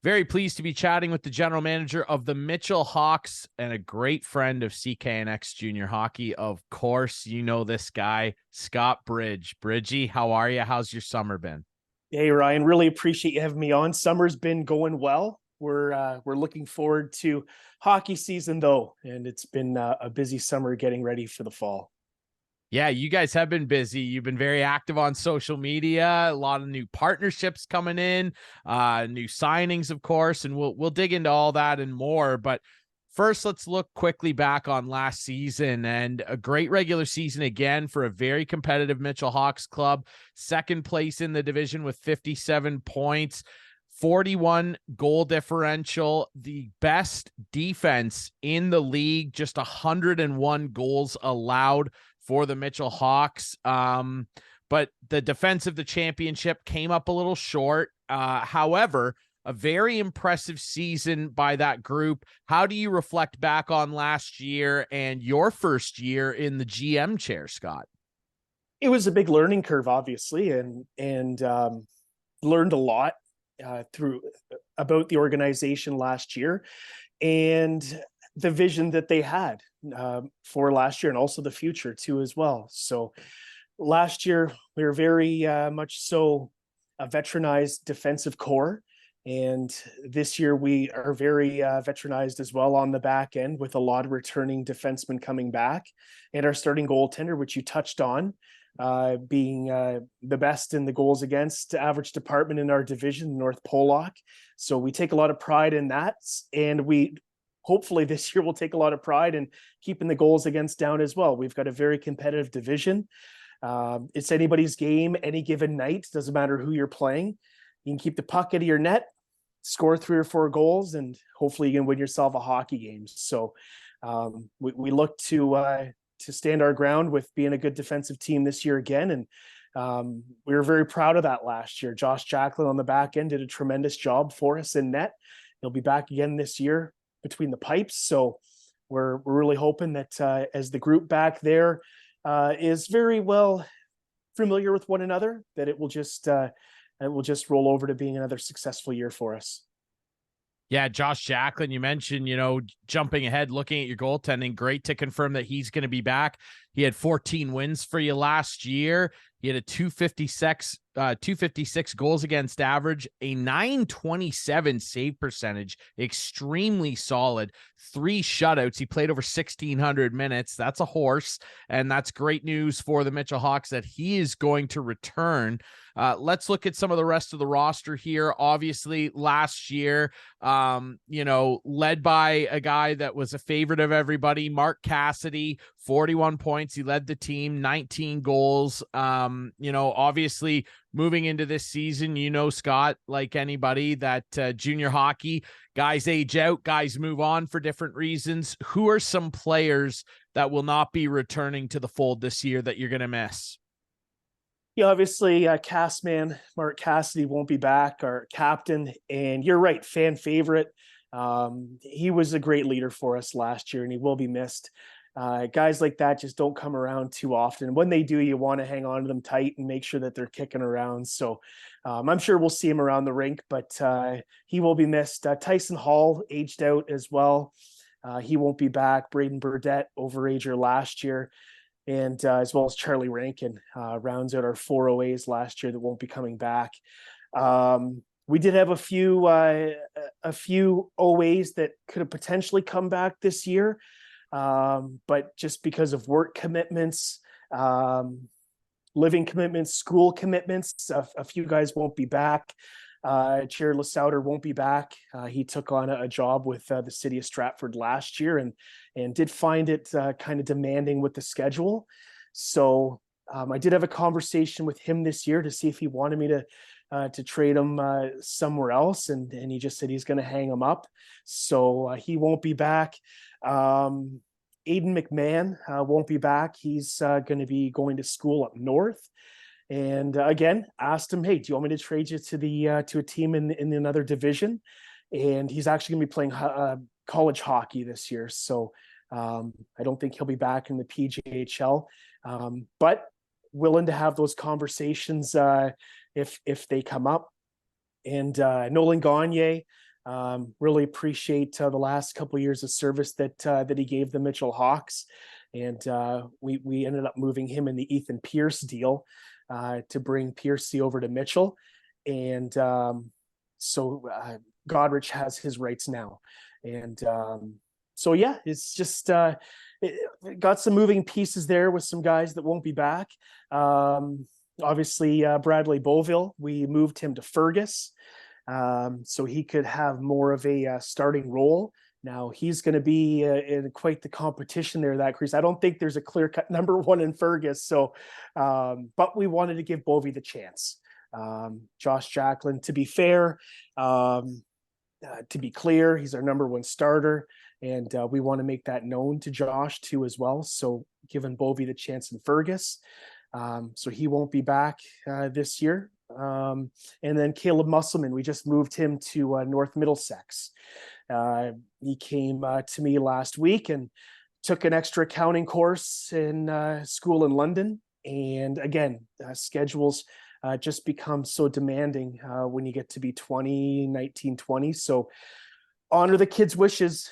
Very pleased to be chatting with the general manager of the Mitchell Hawks and a great friend of CKNX Junior Hockey. Of course, you know this guy, Scott Bridge. Bridgie, how are you? How's your summer been? Hey Ryan, really appreciate you having me on. Summer's been going well. We're looking forward to hockey season though, and it's been a busy summer getting ready for the fall. Yeah, you guys have been busy. You've been very active on social media, a lot of new partnerships coming in, new signings, of course, and we'll dig into all that and more. But first, let's look quickly back on last season and a great regular season again for a very competitive Mitchell Hawks club. Second place in the division with 57 points. 41 goal differential, the best defense in the league, just 101 goals allowed for the Mitchell Hawks. But the defense of the championship came up a little short. However, a very impressive season by that group. How do you reflect back on last year and your first year in the GM chair, Scott? It was a big learning curve, obviously, and learned a lot through about the organization last year and the vision that they had for last year and also the future too as well. So last year we were very much so a veteranized defensive core, and this year we are very veteranized as well on the back end with a lot of returning defensemen coming back, and our starting goaltender, which you touched on, being the best in the goals against average department in our division, North Pollock. So we take a lot of pride in that, and we hopefully this year we'll take a lot of pride in keeping the goals against down as well. We've got a very competitive division. It's anybody's game any given night. Doesn't matter who you're playing. You can keep the puck out of your net, score 3 or 4 goals, and hopefully you can win yourself a hockey game. So we look to stand our ground with being a good defensive team this year again. And we were very proud of that last year. Josh Jacklin on the back end did a tremendous job for us in net. He'll be back again this year between the pipes. So we're really hoping that as the group back there is very well familiar with one another, that it will just roll over to being another successful year for us. Yeah, Josh Jacklin, you mentioned, jumping ahead, looking at your goaltending. Great to confirm that he's going to be back. He had 14 wins for you last year. He had a 256 goals against average, a 927 save percentage, extremely solid. 3 shutouts. He played over 1,600 minutes. That's a horse, and that's great news for the Mitchell Hawks that he is going to return. Let's look at some of the rest of the roster here. Obviously, last year, led by a guy that was a favorite of everybody, Mark Cassidy, 41 points. He led the team, 19 goals. Obviously moving into this season, Scott, like anybody, that junior hockey, guys age out, guys move on for different reasons. Who are some players that will not be returning to the fold this year that you're going to miss? Yeah, obviously, Castman Mark Cassidy won't be back, our captain, and you're right, fan favorite. He was a great leader for us last year, and he will be missed. Guys like that just don't come around too often. When they do, you want to hang on to them tight and make sure that they're kicking around. So I'm sure we'll see him around the rink, but he will be missed. Tyson Hall aged out as well. He won't be back. Braden Burdette, overager last year. And as well as Charlie Rankin rounds out our 4 OAs last year that won't be coming back. We did have a few OAs that could have potentially come back this year, but just because of work commitments, living commitments, school commitments, a few guys won't be back. Jared Lasouter won't be back. He took on a job with the city of Stratford last year and did find it kind of demanding with the schedule. So I did have a conversation with him this year to see if he wanted me to trade him somewhere else, and he just said he's going to hang him up. So he won't be back. Aiden McMahon won't be back. He's going to be going to school up north. And again, asked him, hey, do you want me to trade you to a team in another division? And he's actually going to be playing college hockey this year. So I don't think he'll be back in the PJHL, but willing to have those conversations if they come up. And Nolan Gagne, Really appreciate the last couple of years of service that he gave the Mitchell Hawks, and we ended up moving him in the Ethan Pierce deal to bring Piercy over to Mitchell, and so Godrich has his rights now, and so yeah, it's just it got some moving pieces there with some guys that won't be back. Obviously, Bradley Beauville, we moved him to Fergus, so he could have more of a starting role. Now he's going to be in quite the competition there, that crease. I don't think there's a clear-cut number one in Fergus. So, but we wanted to give Bovey the chance. Josh Jacklin, to be fair, to be clear, he's our number one starter, and we want to make that known to Josh too as well. So giving Bovey the chance in Fergus. So he won't be back this year. And then Caleb Musselman, we just moved him to North Middlesex. He came to me last week and took an extra accounting course in school in London. And again, schedules just become so demanding when you get to be 19, 20. So honor the kid's wishes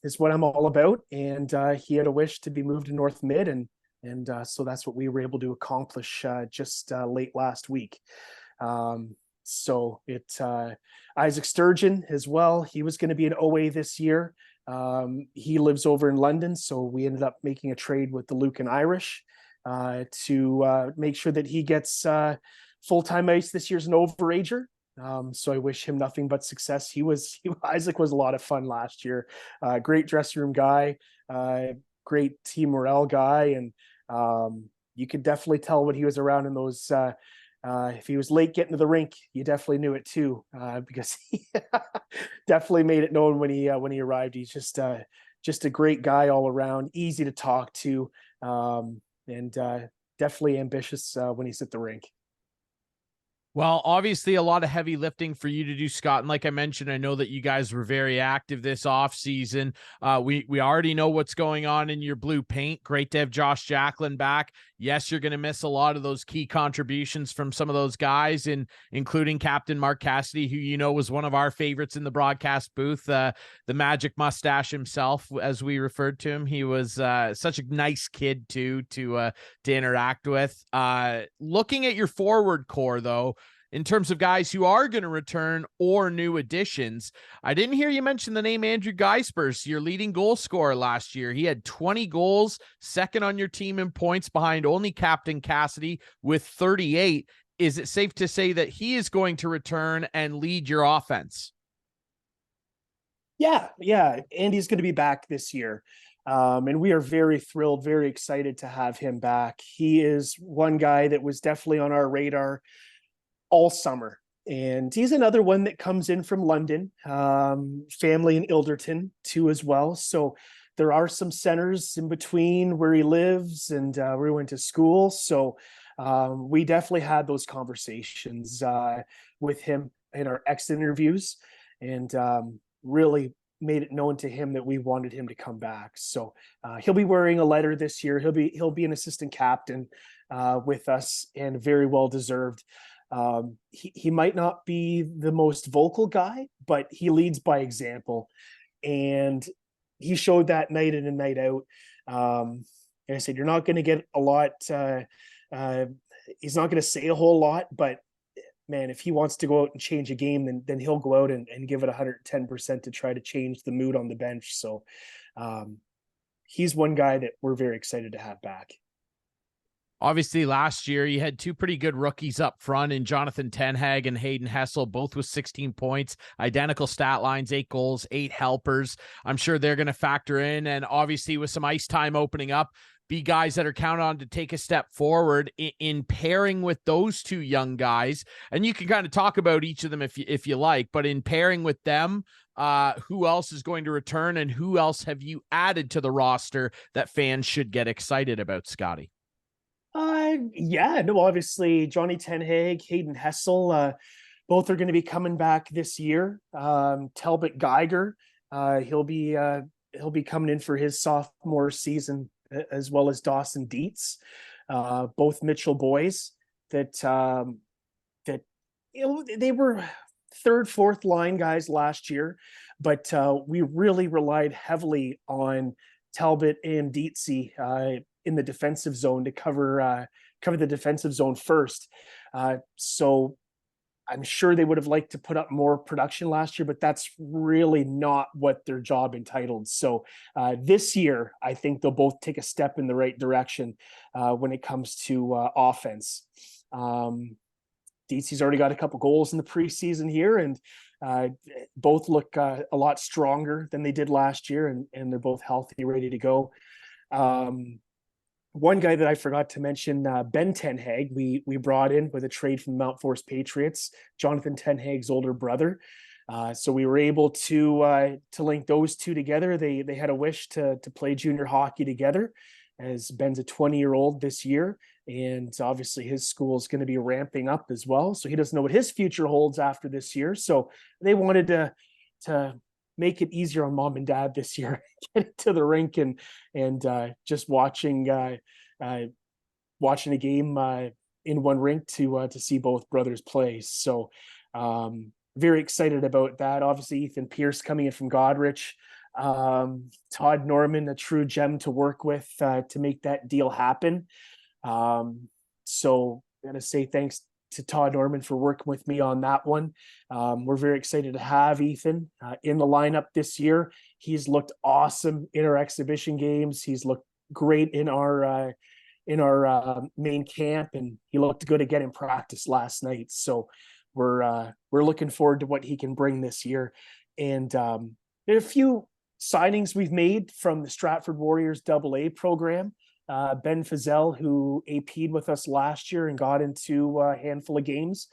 is what I'm all about. And he had a wish to be moved to North Mid, and so that's what we were able to accomplish just late last week. So Isaac Sturgeon as well. He was going to be an OA this year. He lives over in London, so we ended up making a trade with the Lucan Irish to make sure that he gets full-time ice this year as an overager. So I wish him nothing but success. Isaac was a lot of fun last year. Great dressing room guy, great team morale guy, and you could definitely tell when he was around in those. If he was late getting to the rink, you definitely knew it too, because he definitely made it known when he arrived. He's just a great guy all around, easy to talk to, and definitely ambitious when he's at the rink. Well, obviously a lot of heavy lifting for you to do, Scott. And like I mentioned, I know that you guys were very active this off season. We already know what's going on in your blue paint. Great to have Josh Jacklin back. Yes, you're going to miss a lot of those key contributions from some of those guys, including Captain Mark Cassidy, who you know was one of our favorites in the broadcast booth, the magic mustache himself, as we referred to him. He was such a nice kid too to interact with. Looking at your forward core, though, in terms of guys who are going to return or new additions, I didn't hear you mention the name Andrew Geispers, your leading goal scorer last year. He had 20 goals, second on your team in points behind only Captain Cassidy with 38. Is it safe to say that he is going to return and lead your offense? Yeah. Andy's going to be back this year. And we are very thrilled, very excited to have him back. He is one guy that was definitely on our radar all summer. And he's another one that comes in from London, family in Ilderton too as well. So there are some centers in between where he lives and where he went to school. So we definitely had those conversations with him in our exit interviews, and really made it known to him that we wanted him to come back. So he'll be wearing a letter this year. He'll be an assistant captain with us, and very well deserved. He might not be the most vocal guy, but he leads by example, and he showed that night in and night out. Like I said, you're not going to get a lot. He's not going to say a whole lot, but man, if he wants to go out and change a game, then he'll go out and give it 110% to try to change the mood on the bench. So he's one guy that we're very excited to have back. Obviously, last year you had two pretty good rookies up front in Jonathan Tenhag and Hayden Hessel, both with 16 points, identical stat lines, 8 goals, 8 helpers. I'm sure they're going to factor in, and obviously with some ice time opening up, be guys that are counted on to take a step forward in pairing with those two young guys. And you can kind of talk about each of them if you like, but in pairing with them, who else is going to return, and who else have you added to the roster that fans should get excited about, Scotty? Obviously Johnny Tenhag, Hayden Hessel, both are going to be coming back this year. Talbot Geiger, he'll be coming in for his sophomore season, as well as Dawson Dietz, both Mitchell boys that third, fourth line guys last year, but we really relied heavily on Talbot and Dietzy in the defensive zone to cover the defensive zone first. So I'm sure they would have liked to put up more production last year, but that's really not what their job entitled. So this year, I think they'll both take a step in the right direction when it comes to offense. DC's already got a couple goals in the preseason here, and both look a lot stronger than they did last year, and they're both healthy, ready to go. One guy that I forgot to mention, Ben Tenhag, we brought in with a trade from the Mount Forest Patriots, Jonathan Tenhag's older brother. So we were able to link those two together. They had a wish to play junior hockey together, as Ben's a 20-year-old this year, and obviously his school is going to be ramping up as well. So he doesn't know what his future holds after this year. So they wanted to make it easier on mom and dad this year, get to the rink and just watching a game in one rink to see both brothers play. So very excited about that. Obviously, Ethan Pierce coming in from Godrich, Todd Norman, a true gem to work with to make that deal happen. So I'm going to say thanks to Todd Norman for working with me on that one. We're very excited to have Ethan in the lineup this year. He's looked awesome in our exhibition games. He's looked great in our main camp, and he looked good again in practice last night. So we're looking forward to what he can bring this year. And there are a few signings we've made from the Stratford Warriors AA program. Ben Fazell, who AP'd with us last year and got into a handful of games.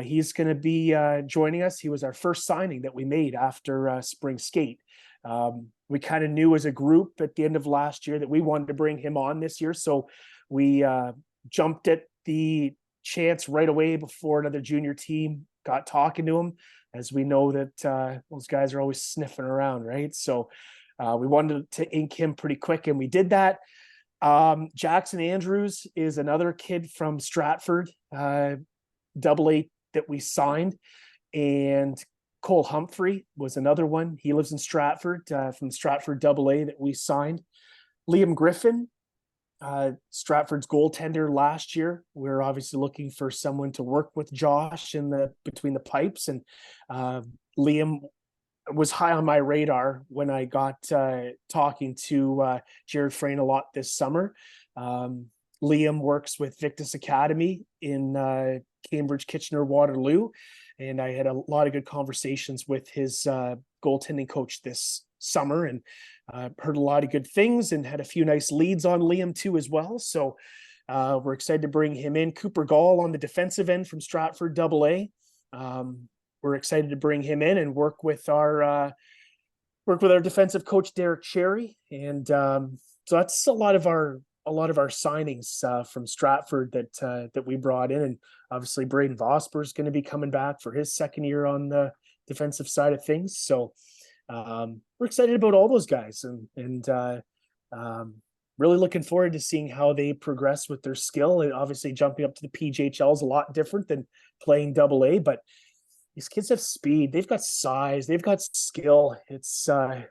He's going to be joining us. He was our first signing that we made after spring skate. We kind of knew as a group at the end of last year that we wanted to bring him on this year. So we jumped at the chance right away before another junior team got talking to him, as we know that those guys are always sniffing around, right? So we wanted to ink him pretty quick, and we did that. Jackson Andrews is another kid from Stratford, AA that we signed, and Cole Humphrey was another one. He lives in Stratford, from Stratford AA that we signed. Liam Griffin, Stratford's goaltender last year. We're obviously looking for someone to work with Josh between the pipes, and Liam was high on my radar when I got talking to Jared Frayne a lot this summer. Liam works with Victus Academy in Cambridge, Kitchener, Waterloo, and I had a lot of good conversations with his goaltending coach this summer, and heard a lot of good things and had a few nice leads on Liam too as well. So we're excited to bring him in. Cooper Gall on the defensive end from Stratford AA. We're excited to bring him in and work with our defensive coach Derek Cherry, and so that's a lot of our signings from Stratford that we brought in. And obviously Braden Vosper is going to be coming back for his second year on the defensive side of things. So we're excited about all those guys, and really looking forward to seeing how they progress with their skill. And obviously jumping up to the PJHL is a lot different than playing AA, but these kids have speed, they've got size, they've got skill. It's a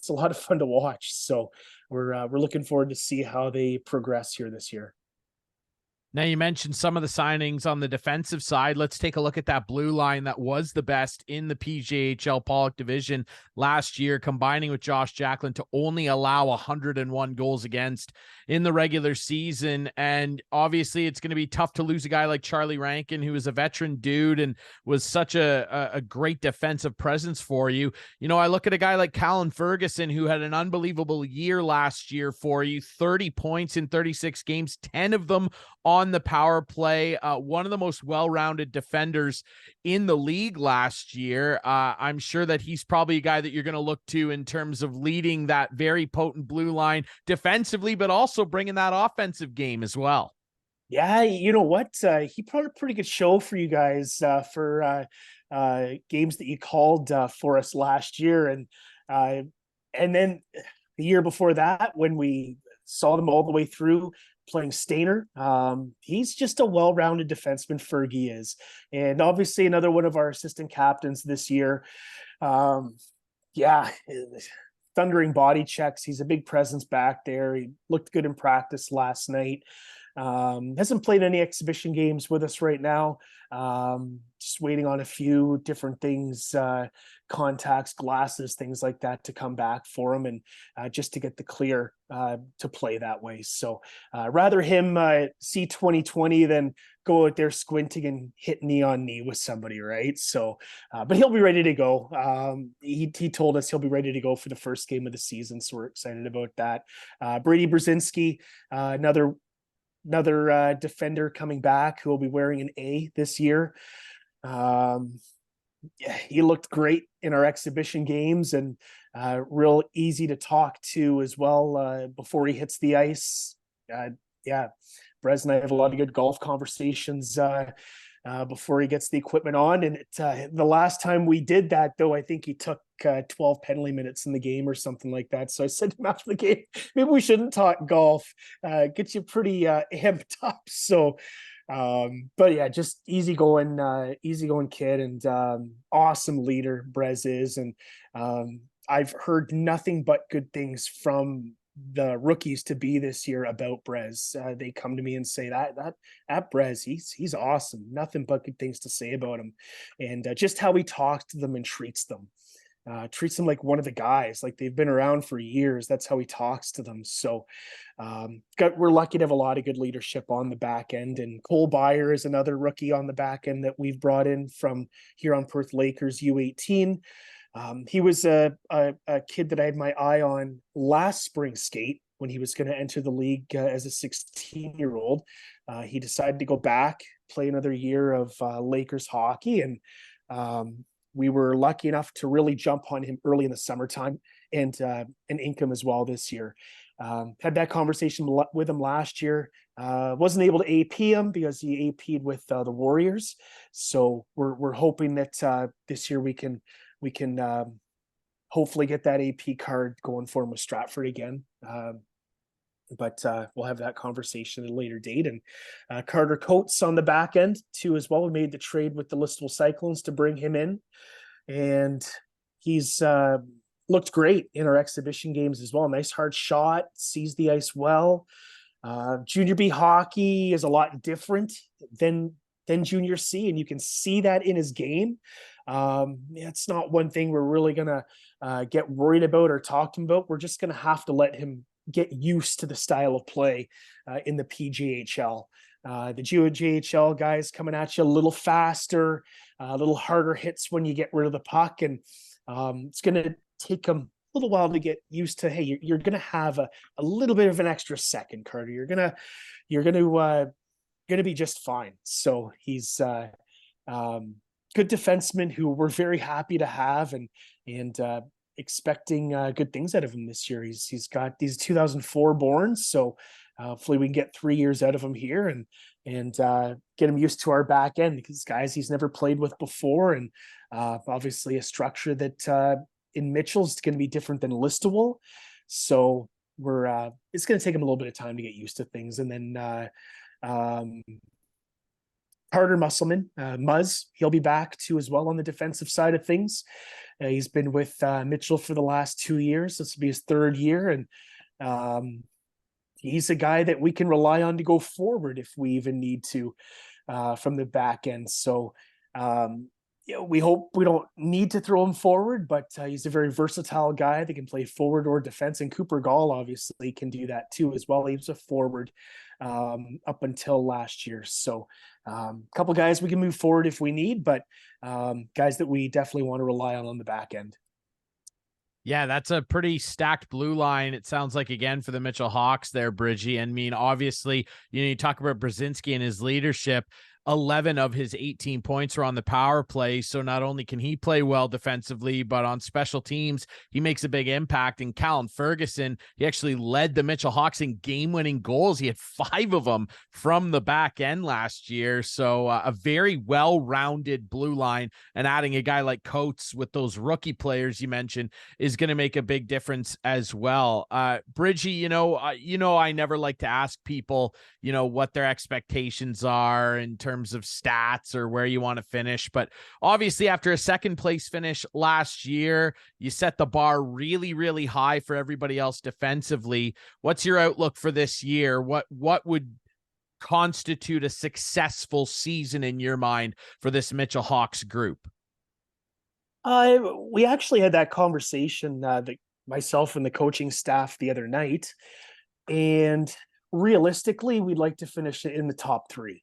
lot of fun to watch. So we're looking forward to see how they progress here this year. Now, you mentioned some of the signings on the defensive side. Let's take a look at that blue line that was the best in the PJHL Pollock division last year, combining with Josh Jacklin to only allow 101 goals against in the regular season. And obviously it's going to be tough to lose a guy like Charlie Rankin, who is a veteran dude and was such a great defensive presence for you. You know, I look at a guy like Callan Ferguson, who had an unbelievable year last year for you, 30 points in 36 games, 10 of them on the power play, one of the most well-rounded defenders in the league last year. I'm sure that he's probably a guy that you're going to look to in terms of leading that very potent blue line defensively, but also bringing that offensive game as well. Yeah, you know what? He put on a pretty good show for you guys for games that you called for us last year, and then the year before that, when we saw them all the way through, playing Stainer. He's just a well-rounded defenseman, Fergie is. And obviously another one of our assistant captains this year. Yeah, thundering body checks. He's a big presence back there. He looked good in practice last night. Hasn't played any exhibition games with us right now. Just waiting on a few different things, contacts, glasses, things like that to come back for him, and just to get the clear to play that way. So rather him see 2020 than go out there squinting and hit knee on knee with somebody, right? So, but he'll be ready to go. He told us he'll be ready to go for the first game of the season, so we're excited about that. Brady Brzezinski, another defender coming back who will be wearing an A this year. Yeah, he looked great in our exhibition games, and real easy to talk to as well before he hits the ice. Yeah, Brez and I have a lot of good golf conversations before he gets the equipment on. And the last time we did that, though, I think he took 12 penalty minutes in the game or something like that. So I said to him after the game, maybe we shouldn't talk golf. Gets you pretty amped up. So, but yeah, just easygoing kid, and awesome leader Brez is. And I've heard nothing but good things from the rookies to be this year about Brez. They come to me and say that Brez, he's awesome. Nothing but good things to say about him, and just how he talks to them and treats them like one of the guys, like they've been around for years. That's how he talks to them. So we're lucky to have a lot of good leadership on the back end. And Cole Byer is another rookie on the back end that we've brought in from here on Perth Lakers U18. He was a kid that I had my eye on last spring skate when he was going to enter the league as a 16-year-old. He decided to go back, play another year of Lakers hockey, and we were lucky enough to really jump on him early in the summertime, and ink him as well this year. Had that conversation with him last year. Wasn't able to AP him because he AP'd with the Warriors. So we're hoping that this year we can hopefully get that AP card going for him with Stratford again. But we'll have that conversation at a later date. And Carter Coates on the back end too as well. We made the trade with the Listowel Cyclones to bring him in, and he's looked great in our exhibition games as well. Nice hard shot, sees the ice well. Junior B hockey is a lot different than Junior C, and you can see that in his game. It's not one thing we're really gonna get worried about or talk to him about. We're just gonna have to let him get used to the style of play in the PJHL. The GOJHL guys coming at you a little faster, a little harder hits when you get rid of the puck, and it's going to take them a little while to get used to. Hey, you're going to have a little bit of an extra second, Carter. You're going to be just fine. So he's good defenseman who we're very happy to have, and expecting good things out of him this year. He's got these 2004 borns, so hopefully we can get 3 years out of him here, and get him used to our back end, because guys he's never played with before, and obviously a structure that in Mitchell's going to be different than Listowel. So it's going to take him a little bit of time to get used to things. And then Carter Musselman, Muzz, he'll be back too as well on the defensive side of things. He's been with Mitchell for the last 2 years. This will be his third year, and he's a guy that we can rely on to go forward if we even need to from the back end. So we hope we don't need to throw him forward, but he's a very versatile guy that can play forward or defense. And Cooper Gall obviously can do that too as well. He was a forward up until last year. So a couple guys we can move forward if we need, but guys that we definitely want to rely on the back end. Yeah, that's a pretty stacked blue line. It sounds like, again, for the Mitchell Hawks there, Bridgie. And I mean, obviously, you talk about Brzezinski and his leadership. 11 of his 18 points were on the power play. So not only can he play well defensively, but on special teams, he makes a big impact. And Callum Ferguson, he actually led the Mitchell Hawks in game-winning goals. He had 5 of them from the back end last year. So a very well-rounded blue line, and adding a guy like Coates with those rookie players you mentioned is going to make a big difference as well. Bridgie, I never like to ask people, what their expectations are in terms of stats or where you want to finish. But obviously, after a second place finish last year, you set the bar really, really high for everybody else defensively. What's your outlook for this year? What would constitute a successful season in your mind for this Mitchell Hawks group? We actually had that conversation, myself and the coaching staff the other night, and realistically, we'd like to finish it in the top 3.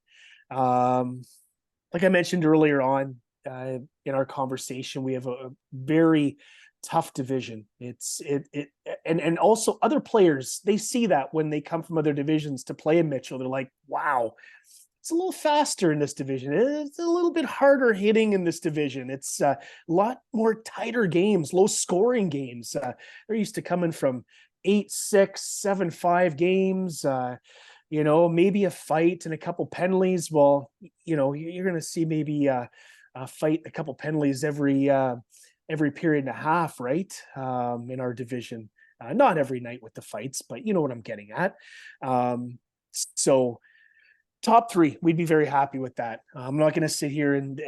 Like I mentioned earlier on in our conversation, we have a very tough division. And also other players, they see that when they come from other divisions to play in Mitchell, they're like, wow, it's a little faster in this division. It's a little bit harder hitting in this division. It's a lot more tighter games, low scoring games. They're used to coming from 8-6, 7-5 games, maybe a fight and a couple penalties. Well, you're going to see maybe a fight, a couple penalties every period and a half, right? In our division, not every night with the fights, but you know what I'm getting at. So top 3, we'd be very happy with that. I'm not going to sit here and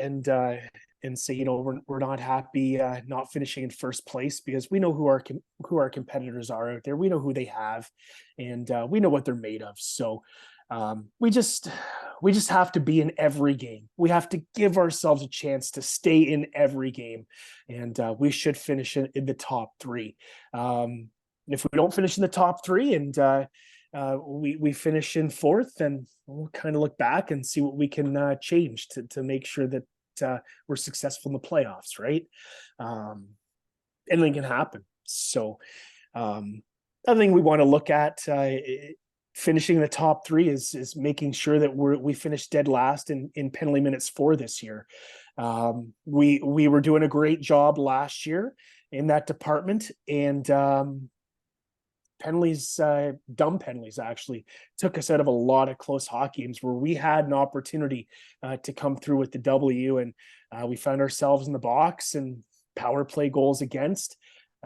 say, we're not happy not finishing in first place, because we know who our competitors are out there. We know who they have, and we know what they're made of. So we just have to be in every game. We have to give ourselves a chance to stay in every game, and we should finish in the top 3. If we don't finish in the top 3 and we finish in 4th, then we'll kind of look back and see what we can change to make sure that we're successful in the playoffs, right? Anything can happen. So other thing we want to look at finishing the top 3 is making sure that we finish dead last in penalty minutes for this year. We were doing a great job last year in that department, and penalties, dumb penalties, actually took us out of a lot of close hockey games where we had an opportunity to come through with the W, and we found ourselves in the box, and power play goals against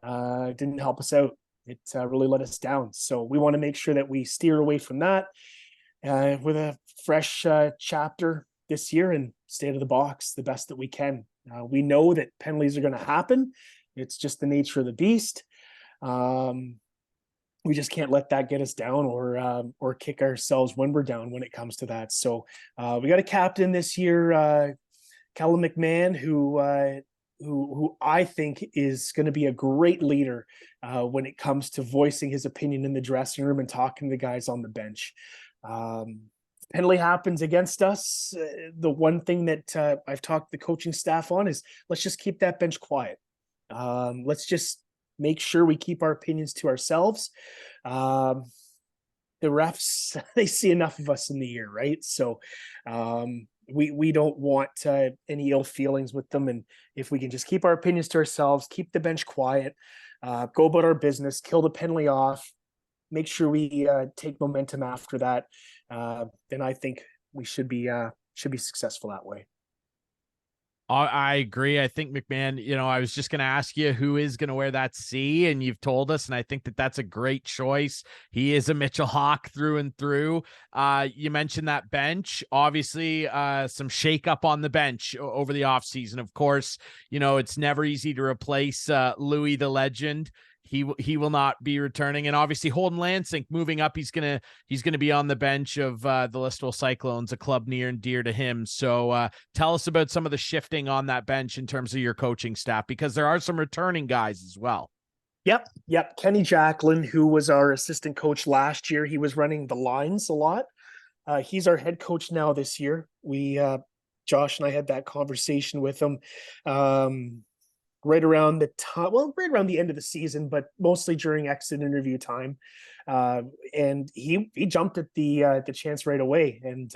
didn't help us out. It really let us down. So we want to make sure that we steer away from that with a fresh chapter this year and stay out of the box the best that we can. We know that penalties are going to happen. It's just the nature of the beast. We just can't let that get us down or kick ourselves when we're down when it comes to that. So we got a captain this year, Callum McMahon, who I think is going to be a great leader when it comes to voicing his opinion in the dressing room and talking to the guys on the bench. Penalty happens against us. The one thing that I've talked to the coaching staff on is let's just keep that bench quiet. Let's just make sure we keep our opinions to ourselves. The refs, they see enough of us in the year, right? So we don't want any ill feelings with them. And if we can just keep our opinions to ourselves, keep the bench quiet, go about our business, kill the penalty off, make sure we take momentum after that, then I think we should be successful that way. I agree. I think McMahon, I was just going to ask you who is going to wear that C, and you've told us, and I think that that's a great choice. He is a Mitchell Hawk through and through. You mentioned that bench, obviously some shakeup on the bench over the offseason. Of course, it's never easy to replace Louis the Legend. He will not be returning, and obviously Holden Lansing moving up. He's gonna be on the bench of the Listowel Cyclones, a club near and dear to him. So tell us about some of the shifting on that bench in terms of your coaching staff, because there are some returning guys as well. Yep. Kenny Jacklin, who was our assistant coach last year, he was running the lines a lot. He's our head coach now this year. Josh and I had that conversation with him. Right around the end of the season, but mostly during exit interview time. And he jumped at the chance right away. And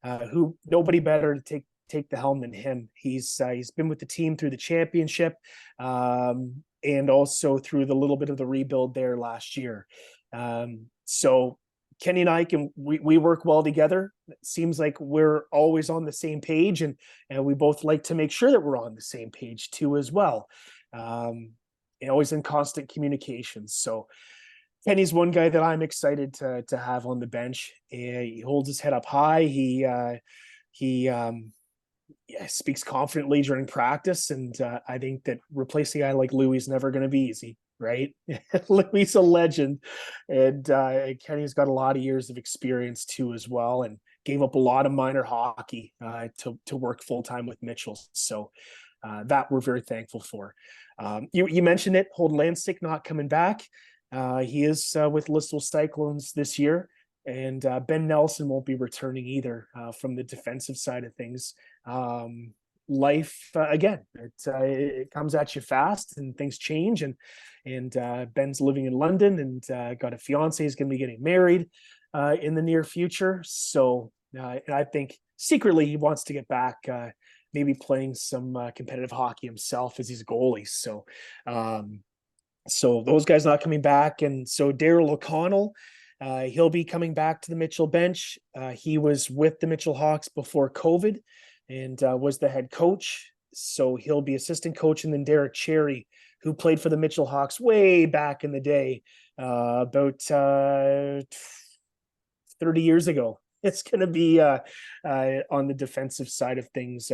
who nobody better to take the helm than him. He's been with the team through the championship, and also through the little bit of the rebuild there last year. So Kenny and I we work well together. It seems like we're always on the same page, and we both like to make sure that we're on the same page too as well. And always in constant communication. So Kenny's one guy that I'm excited to have on the bench. He holds his head up high. He speaks confidently during practice, and I think that replacing a guy like Louis is never going to be easy, right? Louis is a legend, and Kenny's got a lot of years of experience too as well, and gave up a lot of minor hockey to work full time with Mitchell. So that we're very thankful for. You mentioned it, Holden Landstick not coming back. He is with Listowel Cyclones this year, and Ben Nelson won't be returning either from the defensive side of things. Life again, it comes at you fast, and things change. And Ben's living in London, and got a fiance. He's going to be getting married in the near future. So and I think secretly he wants to get back. Maybe playing some competitive hockey himself as he's a goalie. So, so those guys not coming back. And so Daryl O'Connell, he'll be coming back to the Mitchell bench. He was with the Mitchell Hawks before COVID, and was the head coach. So he'll be assistant coach. And then Derek Cherry, who played for the Mitchell Hawks way back in the day, about 30 years ago. It's going to be on the defensive side of things,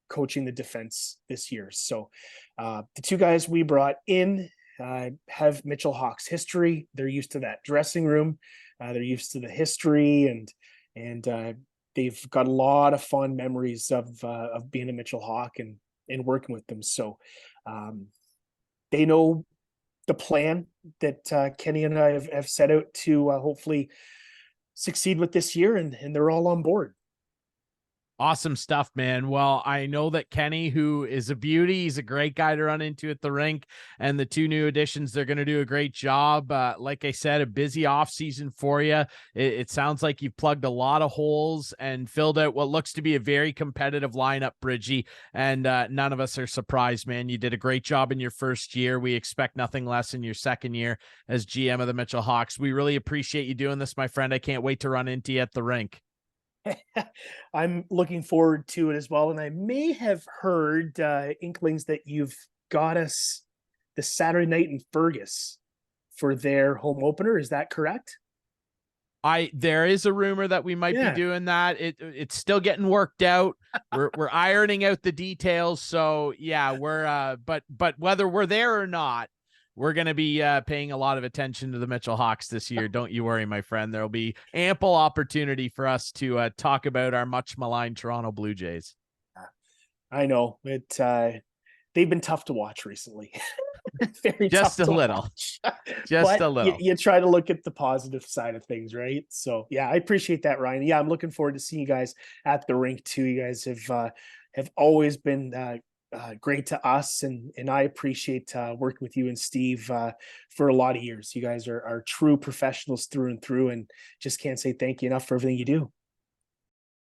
coaching the defense this year. So the two guys we brought in have Mitchell Hawks history. They're used to that dressing room. They're used to the history, and they've got a lot of fond memories of being a Mitchell Hawk and working with them. So they know the plan that Kenny and I have set out to hopefully succeed with this year, and they're all on board. Awesome stuff, man. Well, I know that Kenny, who is a beauty, he's a great guy to run into at the rink, and the two new additions, they're going to do a great job. Like I said, a busy off season for you. It sounds like you've plugged a lot of holes and filled out what looks to be a very competitive lineup, Bridgie, and none of us are surprised, man. You did a great job in your first year. We expect nothing less in your second year as GM of the Mitchell Hawks. We really appreciate you doing this, my friend. I can't wait to run into you at the rink. I'm looking forward to it as well. And I may have heard inklings that you've got us the Saturday night in Fergus for their home opener. Is that correct? There is a rumor that we might be doing that. It's still getting worked out. We're ironing out the details. So yeah, we're but whether we're there or not, we're going to be paying a lot of attention to the Mitchell Hawks this year. Don't you worry, my friend. There'll be ample opportunity for us to talk about our much maligned Toronto Blue Jays. I know it. They've been tough to watch recently. Very just tough a little, watch. just a little. You try to look at the positive side of things, right? So yeah, I appreciate that, Ryan. Yeah, I'm looking forward to seeing you guys at the rink too. You guys have always been great to us, and I appreciate working with you and Steve for a lot of years. You guys are true professionals through and through, and just can't say thank you enough for everything you do.